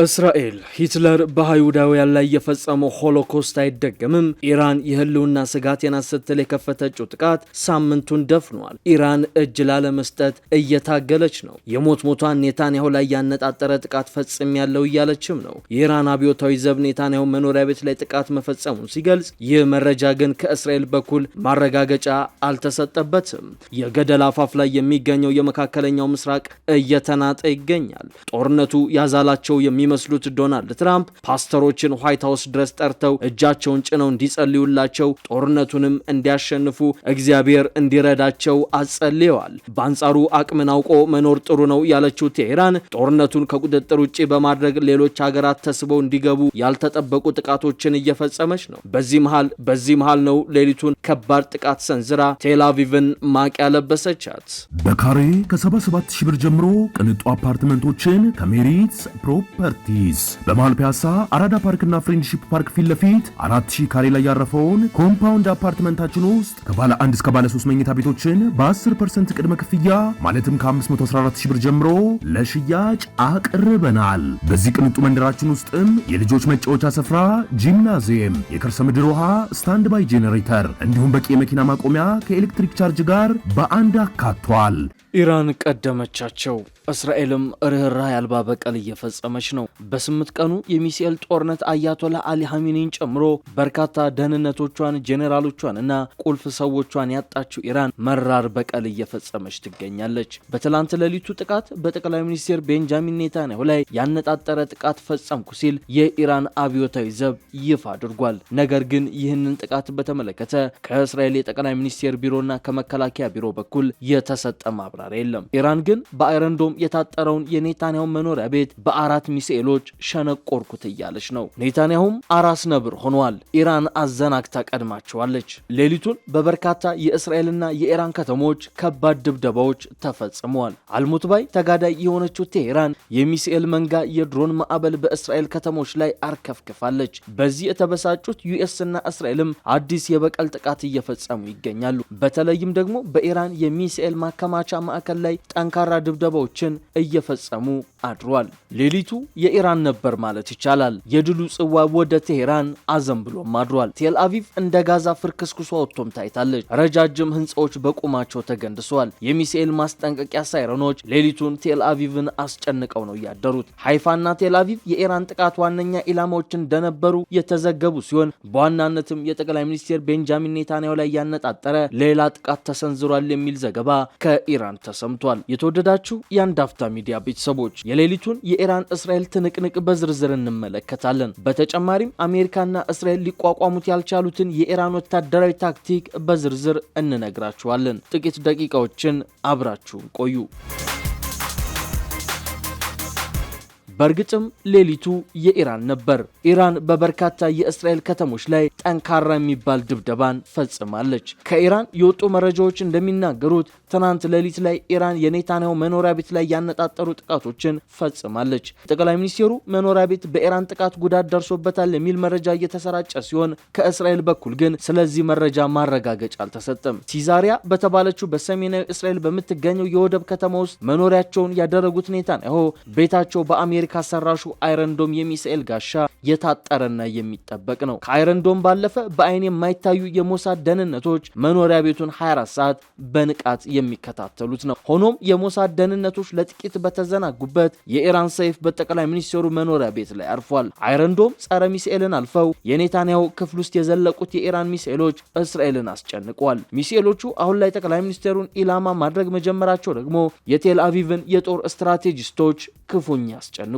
እስራኤል ሂትለር በአይሁዳውያን ላይ የፈጸመው ሆሎኮስት አይደገምም፣ ኢራን የህልውና ስጋቴን ስትል የከፈተችው ጥቃት ሳምንቱን ደፍኗል። ኢራን እጅ ላለመስጠት እየታገለች ነው። የሞት ሞቷን ኔታንያሁ ላይ ያነጣጠረ ጥቃት ፈጽም ያለው እያለችም ነው። የኢራን አብዮታዊ ዘብ ኔታንያሁ መኖሪያ ቤት ላይ ጥቃት መፈጸሙን ሲገልጽ፣ ይህ መረጃ ግን ከእስራኤል በኩል ማረጋገጫ አልተሰጠበትም። የገደል አፋፍ ላይ የሚገኘው የመካከለኛው ምስራቅ እየተናጠ ይገኛል። ጦርነቱ ያዛላቸው የሚመስሉት ዶናልድ ትራምፕ ፓስተሮችን ዋይት ሃውስ ድረስ ጠርተው እጃቸውን ጭነው እንዲጸልዩላቸው ጦርነቱንም እንዲያሸንፉ እግዚአብሔር እንዲረዳቸው አጸልየዋል። በአንጻሩ አቅምን አውቆ መኖር ጥሩ ነው ያለችው ቴሄራን ጦርነቱን ከቁጥጥር ውጪ በማድረግ ሌሎች ሀገራት ተስበው እንዲገቡ ያልተጠበቁ ጥቃቶችን እየፈጸመች ነው። በዚህ መሃል ነው ሌሊቱን ከባድ ጥቃት ሰንዝራ ቴል አቪቭን ማቅ ያለበሰቻት። በካሬ ከ77 ሺህ ብር ጀምሮ ቅንጡ አፓርትመንቶችን ከሜሪትስ ፕሮፐርቲስ በመሃል ፒያሳ አራዳ ፓርክና ፍሬንድሺፕ ፓርክ ፊት ለፊት 4000 ካሬ ላይ ያረፈውን ኮምፓውንድ አፓርትመንታችን ውስጥ ከባለ 1 እስከ ባለ 3 መኝታ ቤቶችን በ10% ቅድመ ክፍያ ማለትም ከ514000 ብር ጀምሮ ለሽያጭ አቅርበናል። በዚህ ቅንጡ መንደራችን ውስጥም የልጆች መጫወቻ ስፍራ፣ ጂምናዚየም፣ የከርሰ ምድር ውሃ፣ ስታንድ ባይ ጄኔሬተር እንዲሁም በቂ የመኪና ማቆሚያ ከኤሌክትሪክ ቻርጅ ጋር በአንድ አካቷል። ኢራን ቀደመቻቸው። እስራኤልም ርህራሄ አልባ በቀል እየፈጸመች ነው። በ8 ቀኑ የሚሳኤል ጦርነት አያቶላ አሊ ሐሚኒን ጨምሮ በርካታ ደህንነቶቿን፣ ጄኔራሎቿን እና ቁልፍ ሰዎቿን ያጣችው ኢራን መራር በቀል እየፈጸመች ትገኛለች። በትላንት ሌሊቱ ጥቃት በጠቅላይ ሚኒስትር ቤንጃሚን ኔታንያሁ ላይ ያነጣጠረ ጥቃት ፈጸምኩ ሲል የኢራን አብዮታዊ ዘብ ይፋ አድርጓል። ነገር ግን ይህንን ጥቃት በተመለከተ ከእስራኤል የጠቅላይ ሚኒስትር ቢሮና ከመከላከያ ቢሮ በኩል የተሰጠ ማብራሪያ የለም። ኢራን ግን በአይረንዶም የታጠረውን የኔታንያሁ መኖሪያ ቤት በ4 ሚሳኤሎች ሸነቆርኩት እያለች ነው። ኔታንያሁም አራስ ነብር ሆኗል። ኢራን አዘናግታ ቀድማቸዋለች። ሌሊቱን በበርካታ የእስራኤልና የኢራን ከተሞች ከባድ ድብደባዎች ተፈጽመዋል። አልሙትባይ ተጋዳይ የሆነችው ቴሄራን የሚሳኤል መንጋ የድሮን ማዕበል በእስራኤል ከተሞች ላይ አርከፍክፋለች። በዚህ የተበሳጩት ዩኤስና እስራኤልም አዲስ የበቀል ጥቃት እየፈጸሙ ይገኛሉ። በተለይም ደግሞ በኢራን የሚሳኤል ማከማቻ ማዕከል ላይ ጠንካራ ድብደባዎችን እየፈጸሙ አድሯል። ሌሊቱ የኢራን ነበር ማለት ይቻላል። የድሉ ጽዋ ወደ ቴሄራን አዘንብሎም አድሯል። ቴል አቪቭ እንደ ጋዛ ፍርክስክሷ ወጥቶም ታይታለች። ረጃጅም ህንፃዎች በቁማቸው ተገንድሰዋል። የሚሳኤል ማስጠንቀቂያ ሳይረኖች ሌሊቱን ቴል አቪቭን አስጨንቀው ነው ያደሩት። ሃይፋና ቴል አቪቭ የኢራን ጥቃት ዋነኛ ኢላማዎች እንደነበሩ የተዘገቡ ሲሆን በዋናነትም የጠቅላይ ሚኒስትር ቤንጃሚን ኔታንያሁ ላይ ያነጣጠረ ሌላ ጥቃት ተሰንዝሯል የሚል ዘገባ ከኢራን ተሰምቷል። የተወደዳችሁ የአንድ አፍታ ሚዲያ ቤተሰቦች የሌሊቱን የኢራን እስራኤል ትንቅንቅ በዝርዝር እንመለከታለን። በተጨማሪም አሜሪካና እስራኤል ሊቋቋሙት ያልቻሉትን የኢራን ወታደራዊ ታክቲክ በዝርዝር እንነግራችኋለን። ጥቂት ደቂቃዎችን አብራችሁን ቆዩ። በእርግጥም ሌሊቱ የኢራን ነበር። ኢራን በበርካታ የእስራኤል ከተሞች ላይ ጠንካራ የሚባል ድብደባን ፈጽማለች። ከኢራን የወጡ መረጃዎች እንደሚናገሩት ትናንት ሌሊት ላይ ኢራን የኔታንያሁ መኖሪያ ቤት ላይ ያነጣጠሩ ጥቃቶችን ፈጽማለች። ጠቅላይ ሚኒስትሩ መኖሪያ ቤት በኢራን ጥቃት ጉዳት ደርሶበታል የሚል መረጃ እየተሰራጨ ሲሆን ከእስራኤል በኩል ግን ስለዚህ መረጃ ማረጋገጫ አልተሰጠም። ሲዛሪያ በተባለችው በሰሜናዊ እስራኤል በምትገኘው የወደብ ከተማ ውስጥ መኖሪያቸውን ያደረጉት ኔታንያሁ ቤታቸው በአሜሪካ ሰራሹ አይረንዶም የሚሳኤል ጋሻ የታጠረና የሚጠበቅ ነው። ከአይረንዶም ባለፈ በአይን የማይታዩ የሞሳድ ደህንነቶች መኖሪያ ቤቱን 24 ሰዓት በንቃት የሚከታተሉት ነው። ሆኖም የሞሳድ ደህንነቶች ለጥቂት በተዘናጉበት የኢራን ሰይፍ በጠቅላይ ሚኒስትሩ መኖሪያ ቤት ላይ አርፏል። አይረንዶም ጸረ ሚሳኤልን አልፈው የኔታንያሁ ክፍል ውስጥ የዘለቁት የኢራን ሚሳኤሎች እስራኤልን አስጨንቀዋል። ሚሳኤሎቹ አሁን ላይ ጠቅላይ ሚኒስትሩን ኢላማ ማድረግ መጀመራቸው ደግሞ የቴል አቪቭን የጦር ስትራቴጂስቶች ክፉኛ አስጨንቋል።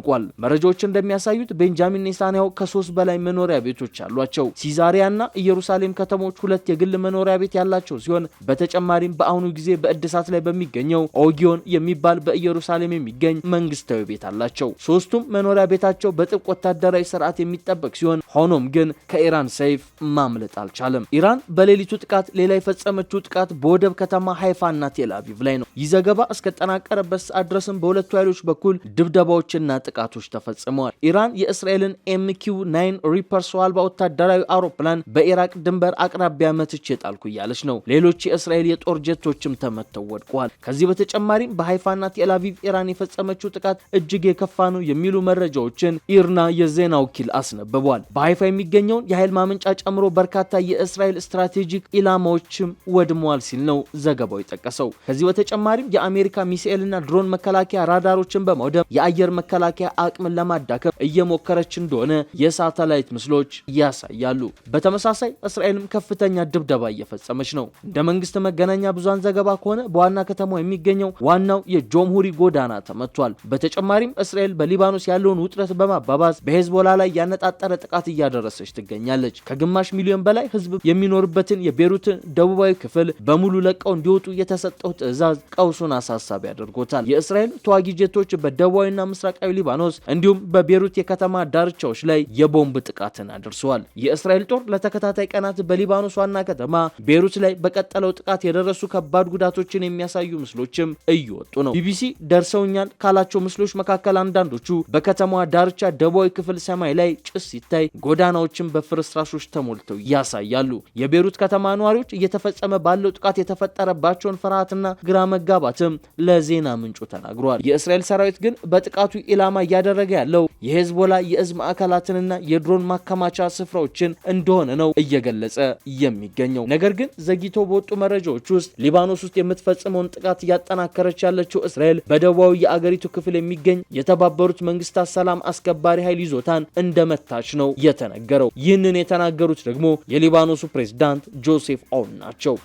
መረጃዎች እንደሚያሳዩት ቤንጃሚን ኔታንያሁ ከ3 በላይ መኖሪያ ቤቶች አሏቸው። ሲዛሪያና ኢየሩሳሌም ከተሞች 2 የግል መኖሪያ ቤት ያላቸው ሲሆን በተጨማሪም በአሁኑ ጊዜ በእድሳት ላይ በሚገኘው ኦጊዮን የሚባል በኢየሩሳሌም የሚገኝ መንግስታዊ ቤት አላቸው። 3ቱም መኖሪያ ቤታቸው በጥብቅ ወታደራዊ ስርዓት የሚጠበቅ ሲሆን ሆኖም ግን ከኢራን ሰይፍ ማምለጥ አልቻለም። ኢራን በሌሊቱ ጥቃት ሌላ የፈጸመችው ጥቃት በወደብ ከተማ ሃይፋና ቴል አቪቭ ላይ ነው። ይህ ዘገባ እስከተጠናቀረበት ሰዓት ድረስም በሁለቱ ኃይሎች በኩል ድብደባዎችና ጥቃቶች ተፈጽመዋል። ኢራን የእስራኤልን MQ-9 ሪፐር ሰው አልባ ወታደራዊ አውሮፕላን በኢራቅ ድንበር አቅራቢያ መትቼ ጣልኩ እያለች ነው። ሌሎች የእስራኤል የጦር ጀቶችም ተመተው ወድቀዋል። ከዚህ በተጨማሪም በሃይፋና ቴልአቪቭ ኢራን የፈጸመችው ጥቃት እጅግ የከፋ ነው የሚሉ መረጃዎችን ኢርና የዜና ወኪል አስነብቧል። በሃይፋ የሚገኘውን የኃይል ማመንጫ ጨምሮ በርካታ የእስራኤል ስትራቴጂክ ኢላማዎችም ወድመዋል ሲል ነው ዘገባው የጠቀሰው። ከዚህ በተጨማሪም የአሜሪካ ሚሳኤልና ድሮን መከላከያ ራዳሮችን በማውደም የአየር መከላከያ አቅምን ለማዳከም እየሞከረች እንደሆነ የሳተላይት ምስሎች ያሳያሉ። በተመሳሳይ እስራኤልም ከፍተኛ ድብደባ እየፈጸመች ነው። እንደ መንግስት መገናኛ ብዙሃን ዘገባ ከሆነ በዋና ከተማው የሚገኘው ዋናው የጆምሁሪ ጎዳና ተመቷል። በተጨማሪም እስራኤል በሊባኖስ ያለውን ውጥረት በማባባስ በሄዝቦላ ላይ ያነጣጠረ ጥቃት እያደረሰች ትገኛለች። ከግማሽ ሚሊዮን በላይ ህዝብ የሚኖርበትን የቤሩትን ደቡባዊ ክፍል በሙሉ ለቀው እንዲወጡ የተሰጠው ትዕዛዝ ቀውሱን አሳሳቢ አድርጎታል። የእስራኤል ተዋጊ ጄቶች በደቡባዊና ምስራቃዊ ሊባኖስ እንዲሁም በቤሩት የከተማ ዳርቻዎች ላይ የቦምብ ጥቃትን አድርሰዋል። የእስራኤል ጦር ለተከታታይ ቀናት በሊባኖስ ዋና ከተማ ቤሩት ላይ በቀጠለው ጥቃት የደረሱ ከባድ ጉዳቶችን የሚያሳዩ ምስሎችም እየወጡ ነው። ቢቢሲ ደርሰውኛል ካላቸው ምስሎች መካከል አንዳንዶቹ በከተማዋ ዳርቻ ደቡባዊ ክፍል ሰማይ ላይ ጭስ ሲታይ ጎዳናዎችን በፍርስራሾች ተሞልተው ያሳያሉ። የቤሩት ከተማ ነዋሪዎች እየተፈጸመ ባለው ጥቃት የተፈጠረባቸውን ፍርሃትና ግራ መጋባትም ለዜና ምንጩ ተናግረዋል። የእስራኤል ሰራዊት ግን በጥቃቱ ኢላማ እያደረገ ያለው የሄዝቦላ የእዝ ማዕከላትንና የድሮን ማከማቻ ስፍራዎችን እንደሆነ ነው እየገለጸ የሚገኘው። ነገር ግን ዘግይቶ በወጡ መረጃዎች ውስጥ ሊባኖስ ውስጥ የምትፈጽመውን ጥቃት እያጠናከረች ያለችው እስራኤል በደቡባዊ የአገሪቱ ክፍል የሚገኝ የተባበሩት መንግስታት ሰላም አስከባሪ ኃይል ይዞታን እንደመታች ነው የተነገረው። ይህንን የተናገሩት ደግሞ የሊባኖሱ ፕሬዝዳንት ጆሴፍ አውን ናቸው።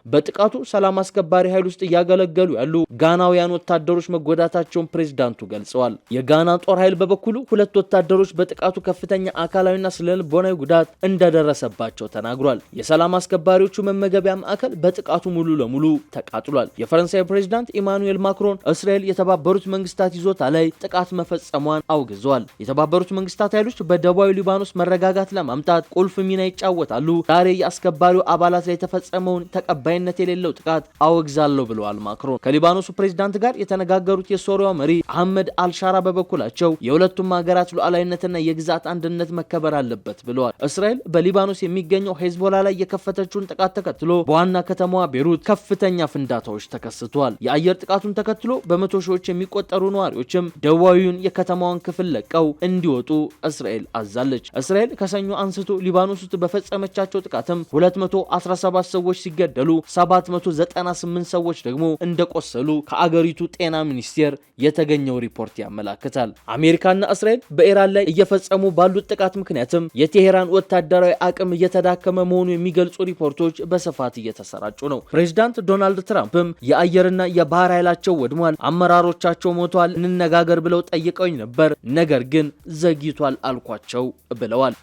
በጥቃቱ ሰላም አስከባሪ ኃይል ውስጥ እያገለገሉ ያሉ ጋናውያን ወታደሮች መጎዳታቸውን ፕሬዝዳንቱ ገልጸዋል። የጋና ጦር ኃይል በበኩሉ 2 ወታደሮች በጥቃቱ ከፍተኛ አካላዊና ስነልቦናዊ ጉዳት እንደደረሰባቸው ተናግሯል። የሰላም አስከባሪዎቹ መመገቢያ ማዕከል በጥቃቱ ሙሉ ለሙሉ ተቃጥሏል። የፈረንሳይ ፕሬዝዳንት ኢማኑኤል ማክሮን እስራኤል የተባበሩት መንግስታት ይዞታ ላይ ጥቃት መፈጸሟን አውግዘዋል። የተባበሩት መንግስታት ኃይሎች በደቡባዊ ሊባኖስ መረጋጋት ለማምጣት ቁልፍ ሚና ይጫወታሉ። ዛሬ የአስከባሪው አባላት ላይ የተፈጸመውን ተቀባይ ነት የሌለው ጥቃት አወግዛለሁ ብለዋል ማክሮን። ከሊባኖሱ ፕሬዝዳንት ጋር የተነጋገሩት የሶሪያው መሪ አህመድ አልሻራ በበኩላቸው የሁለቱም ሀገራት ሉዓላዊነትና የግዛት አንድነት መከበር አለበት ብለዋል። እስራኤል በሊባኖስ የሚገኘው ሄዝቦላ ላይ የከፈተችውን ጥቃት ተከትሎ በዋና ከተማዋ ቤሩት ከፍተኛ ፍንዳታዎች ተከስተዋል። የአየር ጥቃቱን ተከትሎ በመቶ ሺዎች የሚቆጠሩ ነዋሪዎችም ደቡባዊውን የከተማዋን ክፍል ለቀው እንዲወጡ እስራኤል አዛለች። እስራኤል ከሰኞ አንስቶ ሊባኖስ ውስጥ በፈጸመቻቸው ጥቃትም 217 ሰዎች ሲገደሉ 798 ሰዎች ደግሞ እንደቆሰሉ ከአገሪቱ ጤና ሚኒስቴር የተገኘው ሪፖርት ያመላክታል። አሜሪካና እስራኤል በኢራን ላይ እየፈጸሙ ባሉት ጥቃት ምክንያትም የቴሄራን ወታደራዊ አቅም እየተዳከመ መሆኑ የሚገልጹ ሪፖርቶች በስፋት እየተሰራጩ ነው። ፕሬዝዳንት ዶናልድ ትራምፕም የአየርና የባህር ኃይላቸው ወድሟል፣ አመራሮቻቸው ሞተዋል፣ እንነጋገር ብለው ጠይቀውኝ ነበር፣ ነገር ግን ዘግይቷል አልኳቸው ብለዋል።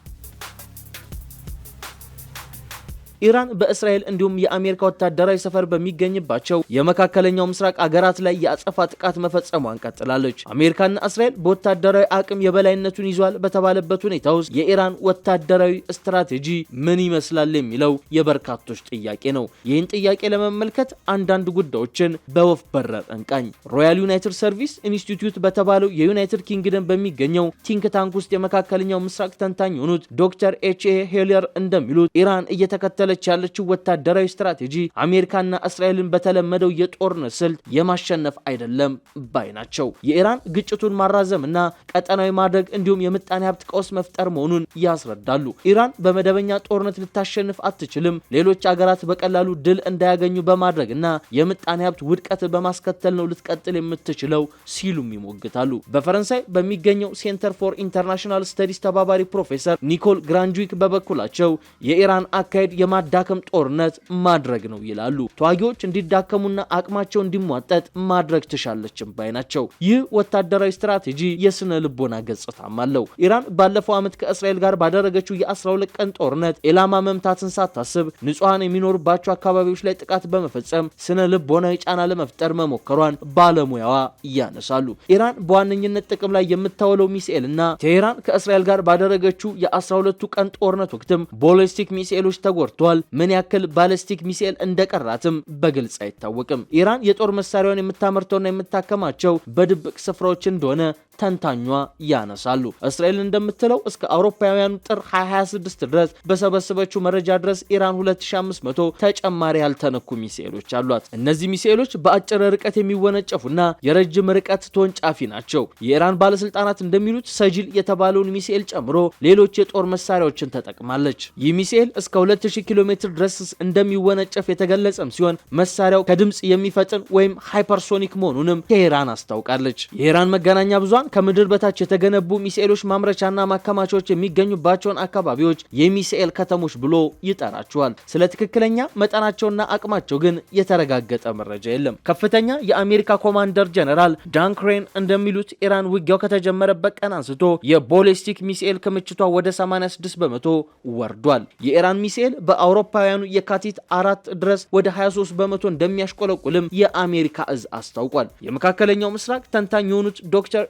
ኢራን በእስራኤል እንዲሁም የአሜሪካ ወታደራዊ ሰፈር በሚገኝባቸው የመካከለኛው ምስራቅ አገራት ላይ የአጸፋ ጥቃት መፈጸሟን ቀጥላለች። አሜሪካና እስራኤል በወታደራዊ አቅም የበላይነቱን ይዟል በተባለበት ሁኔታ ውስጥ የኢራን ወታደራዊ ስትራቴጂ ምን ይመስላል የሚለው የበርካቶች ጥያቄ ነው። ይህን ጥያቄ ለመመልከት አንዳንድ ጉዳዮችን በወፍ በረር እንቃኝ። ሮያል ዩናይትድ ሰርቪስ ኢንስቲትዩት በተባለው የዩናይትድ ኪንግደም በሚገኘው ቲንክ ታንክ ውስጥ የመካከለኛው ምስራቅ ተንታኝ የሆኑት ዶክተር ኤችኤ ሄሊየር እንደሚሉት ኢራን እየተከተለች ያለችው ወታደራዊ ስትራቴጂ አሜሪካና እስራኤልን በተለመደው የጦርነት ስልት የማሸነፍ አይደለም ባይ ናቸው። የኢራን ግጭቱን ማራዘምና ቀጠናዊ ማድረግ እንዲሁም የምጣኔ ሀብት ቀውስ መፍጠር መሆኑን ያስረዳሉ። ኢራን በመደበኛ ጦርነት ልታሸንፍ አትችልም፣ ሌሎች አገራት በቀላሉ ድል እንዳያገኙ በማድረግና የምጣኔ ሀብት ውድቀት በማስከተል ነው ልትቀጥል የምትችለው ሲሉም ይሞግታሉ። በፈረንሳይ በሚገኘው ሴንተር ፎር ኢንተርናሽናል ስተዲስ ተባባሪ ፕሮፌሰር ኒኮል ግራንጁዊክ በበኩላቸው የኢራን አካሄድ የማዳከም ጦርነት ማድረግ ነው ይላሉ። ተዋጊዎች እንዲዳከሙና አቅማቸው እንዲሟጠጥ ማድረግ ትሻለችም ባይ ናቸው። ይህ ወታደራዊ ስትራቴጂ የስነ ልቦና ገጽታም አለው። ኢራን ባለፈው ዓመት ከእስራኤል ጋር ባደረገችው የ12 ቀን ጦርነት ኢላማ መምታትን ሳታስብ ንጹሃን የሚኖርባቸው አካባቢዎች ላይ ጥቃት በመፈጸም ስነ ልቦናዊ ጫና ለመፍጠር መሞከሯን ባለሙያዋ ያነሳሉ። ኢራን በዋነኝነት ጥቅም ላይ የምታውለው ሚሳኤልና ቴሄራን ከእስራኤል ጋር ባደረገችው የ12 ቀን ጦርነት ወቅትም ቦሊስቲክ ሚሳኤሎች ተጎድተዋል። ተገድሏል። ምን ያክል ባሊስቲክ ሚሳኤል እንደቀራትም በግልጽ አይታወቅም። ኢራን የጦር መሳሪያውን የምታመርተውና የምታከማቸው በድብቅ ስፍራዎች እንደሆነ ተንታኟ ያነሳሉ። እስራኤል እንደምትለው እስከ አውሮፓውያኑ ጥር 2026 ድረስ በሰበሰበችው መረጃ ድረስ ኢራን 2500 ተጨማሪ ያልተነኩ ሚሳኤሎች አሏት። እነዚህ ሚሳኤሎች በአጭር ርቀት የሚወነጨፉና የረጅም ርቀት ተወንጫፊ ናቸው። የኢራን ባለስልጣናት እንደሚሉት ሰጅል የተባለውን ሚሳኤል ጨምሮ ሌሎች የጦር መሳሪያዎችን ተጠቅማለች። ይህ ሚሳኤል እስከ 2000 ኪሎ ሜትር ድረስ እንደሚወነጨፍ የተገለጸም ሲሆን መሳሪያው ከድምጽ የሚፈጥን ወይም ሃይፐርሶኒክ መሆኑንም ቴሄራን አስታውቃለች። የኢራን መገናኛ ብዙሃን ከምድር በታች የተገነቡ ሚሳኤሎች ማምረቻና ማከማቻዎች የሚገኙባቸውን አካባቢዎች የሚሳኤል ከተሞች ብሎ ይጠራቸዋል። ስለ ትክክለኛ መጠናቸውና አቅማቸው ግን የተረጋገጠ መረጃ የለም። ከፍተኛ የአሜሪካ ኮማንደር ጀነራል ዳን ክሬን እንደሚሉት ኢራን ውጊያው ከተጀመረበት ቀን አንስቶ የቦሊስቲክ ሚሳኤል ክምችቷ ወደ 86 በመቶ ወርዷል። የኢራን ሚሳኤል በአውሮፓውያኑ የካቲት 4 ድረስ ወደ 23 በመቶ እንደሚያሽቆለቁልም የአሜሪካ እዝ አስታውቋል። የመካከለኛው ምስራቅ ተንታኝ የሆኑት ዶክተር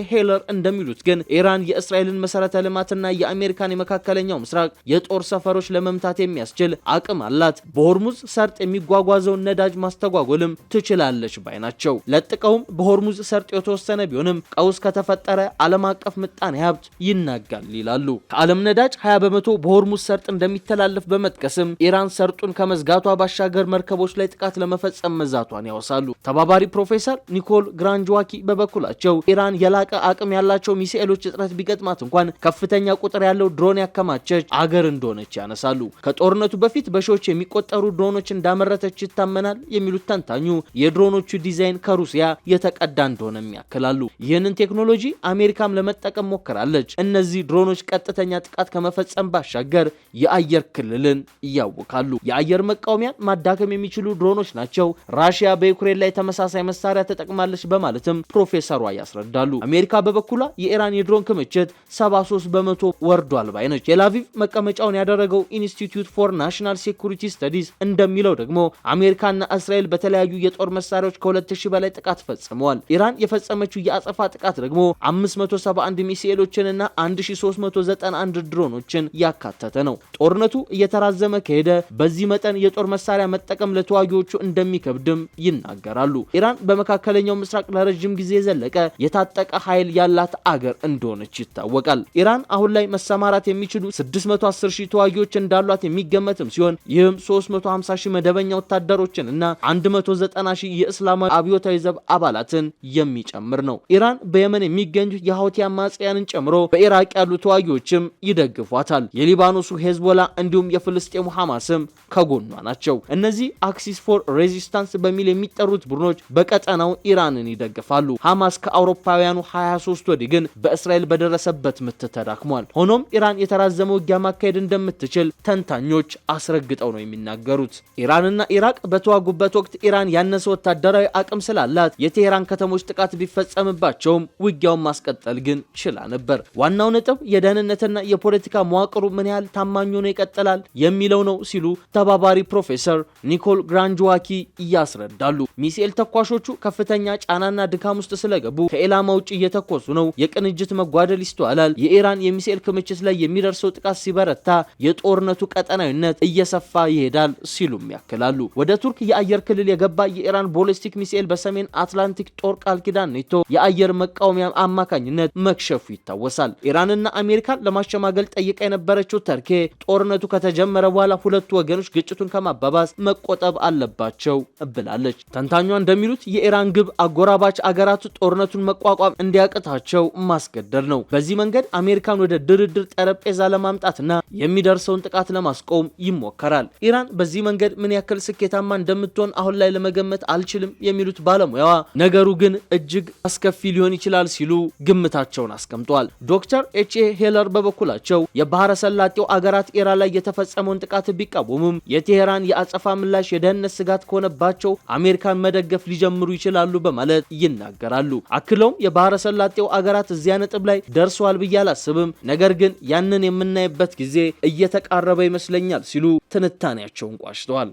ሄለር እንደሚሉት ግን ኢራን የእስራኤልን መሰረተ ልማትና የአሜሪካን የመካከለኛው ምስራቅ የጦር ሰፈሮች ለመምታት የሚያስችል አቅም አላት። በሆርሙዝ ሰርጥ የሚጓጓዘውን ነዳጅ ማስተጓጎልም ትችላለች ባይ ናቸው። ለጥቀውም በሆርሙዝ ሰርጥ የተወሰነ ቢሆንም ቀውስ ከተፈጠረ ዓለም አቀፍ ምጣኔ ሀብት ይናጋል ይላሉ። ከዓለም ነዳጅ 20 በመቶ በሆርሙዝ ሰርጥ እንደሚተላለፍ በመጥቀስም ኢራን ሰርጡን ከመዝጋቷ ባሻገር መርከቦች ላይ ጥቃት ለመፈጸም መዛቷን ያወሳሉ። ተባባሪ ፕሮፌሰር ኒኮል ግራንጅዋኪ በበኩላቸው ኢራን የላቀ አቅም ያላቸው ሚሳኤሎች እጥረት ቢገጥማት እንኳን ከፍተኛ ቁጥር ያለው ድሮን ያከማቸች አገር እንደሆነች ያነሳሉ። ከጦርነቱ በፊት በሺዎች የሚቆጠሩ ድሮኖች እንዳመረተች ይታመናል የሚሉት ተንታኙ የድሮኖቹ ዲዛይን ከሩሲያ የተቀዳ እንደሆነም ያክላሉ። ይህንን ቴክኖሎጂ አሜሪካም ለመጠቀም ሞክራለች። እነዚህ ድሮኖች ቀጥተኛ ጥቃት ከመፈጸም ባሻገር የአየር ክልልን ያውካሉ። የአየር መቃወሚያን ማዳከም የሚችሉ ድሮኖች ናቸው። ራሽያ በዩክሬን ላይ ተመሳሳይ መሳሪያ ተጠቅማለች በማለትም ፕሮፌሰሯ ያስረዳሉ። አሜሪካ በበኩሏ የኢራን የድሮን ክምችት 73 በመቶ ወርዷል ባይ ነች። ቴልአቪቭ መቀመጫውን ያደረገው ኢንስቲትዩት ፎር ናሽናል ሴኩሪቲ ስተዲስ እንደሚለው ደግሞ አሜሪካና እስራኤል በተለያዩ የጦር መሳሪያዎች ከ2000 በላይ ጥቃት ፈጽመዋል። ኢራን የፈጸመችው የአጸፋ ጥቃት ደግሞ 571 ሚሳኤሎችንና 1391 ድሮኖችን ያካተተ ነው። ጦርነቱ እየተራዘመ ከሄደ በዚህ መጠን የጦር መሳሪያ መጠቀም ለተዋጊዎቹ እንደሚከብድም ይናገራሉ። ኢራን በመካከለኛው ምስራቅ ለረጅም ጊዜ ዘለቀ የታጠቀ ኃይል ያላት አገር እንደሆነች ይታወቃል። ኢራን አሁን ላይ መሰማራት የሚችሉ 610,000 ተዋጊዎች እንዳሏት የሚገመትም ሲሆን ይህም 350,000 መደበኛ ወታደሮችን እና 190,000 የእስላማዊ አብዮታዊ ዘብ አባላትን የሚጨምር ነው። ኢራን በየመን የሚገኙ የሁቲ አማጽያንን ጨምሮ በኢራቅ ያሉ ተዋጊዎችም ይደግፏታል። የሊባኖሱ ሄዝቦላ እንዲሁም የፍልስጤሙ ሐማስም ከጎኗ ናቸው። እነዚህ አክሲስ ፎር ሬዚስታንስ በሚል የሚጠሩት ቡድኖች በቀጠናው ኢራንን ይደግፋሉ። ሐማስ ከአውሮፓውያኑ 23 ወዲህ ግን በእስራኤል በደረሰበት ምት ተዳክሟል። ሆኖም ኢራን የተራዘመ ውጊያ ማካሄድ እንደምትችል ተንታኞች አስረግጠው ነው የሚናገሩት። ኢራንና ኢራቅ በተዋጉበት ወቅት ኢራን ያነሰ ወታደራዊ አቅም ስላላት የቴሄራን ከተሞች ጥቃት ቢፈጸምባቸውም ውጊያውን ማስቀጠል ግን ችላ ነበር። ዋናው ነጥብ የደህንነትና የፖለቲካ መዋቅሩ ምን ያህል ታማኝ ሆኖ ይቀጥላል የሚለው ነው ሲሉ ተባባሪ ፕሮፌሰር ኒኮል ግራንጅዋኪ ያስረዳሉ። ሚሳኤል ተኳሾቹ ከፍተኛ ጫናና ድካም ውስጥ ስለገቡ ከኢላማ ውጭ እየተኮሱ ነው። የቅንጅት መጓደል ይስተዋላል። የኢራን የሚሳኤል ክምችት ላይ የሚደርሰው ጥቃት ሲበረታ የጦርነቱ ቀጠናዊነት እየሰፋ ይሄዳል ሲሉም ያክላሉ። ወደ ቱርክ የአየር ክልል የገባ የኢራን ቦሊስቲክ ሚሳኤል በሰሜን አትላንቲክ ጦር ቃል ኪዳን ኔቶ የአየር መቃወሚያ አማካኝነት መክሸፉ ይታወሳል። ኢራንና አሜሪካን ለማሸማገል ጠይቃ የነበረችው ተርኬ ጦርነቱ ከተጀመረ በኋላ ሁለቱ ወገኖች ግጭቱን ከማባባስ መቆጠብ አለባቸው ብላለች። ተንታኟ እንደሚሉት የኢራን ግብ አጎራባች አገራት ጦርነቱን መቋቋም እንዲያቅታቸው ማስገደድ ነው። በዚህ መንገድ አሜሪካን ወደ ድርድር ጠረጴዛ ለማምጣትና የሚደርሰውን ጥቃት ለማስቆም ይሞከራል። ኢራን በዚህ መንገድ ምን ያክል ስኬታማ እንደምትሆን አሁን ላይ ለመገመት አልችልም የሚሉት ባለሙያዋ ነገሩ ግን እጅግ አስከፊ ሊሆን ይችላል ሲሉ ግምታቸውን አስቀምጠዋል። ዶክተር ሄለር በበኩላቸው የባህረ ሰላጤው አገራት ኢራን ላይ የተፈጸመውን ጥቃት ቢቃወሙም የቴሄራን የአጸፋ ምላሽ የደህንነት ስጋት ከሆነባቸው አሜሪካን መደገፍ ሊጀምሩ ይችላሉ በማለት ይናገራሉ። አክለውም የባህረ ሰላጤው አገራት እዚያ ነጥብ ላይ ደርሰዋል ብዬ አላስብም፣ ነገር ግን ያንን የምናይበት ጊዜ እየተቃረበ ይመስለኛል ሲሉ ትንታኔያቸውን ቋጭተዋል።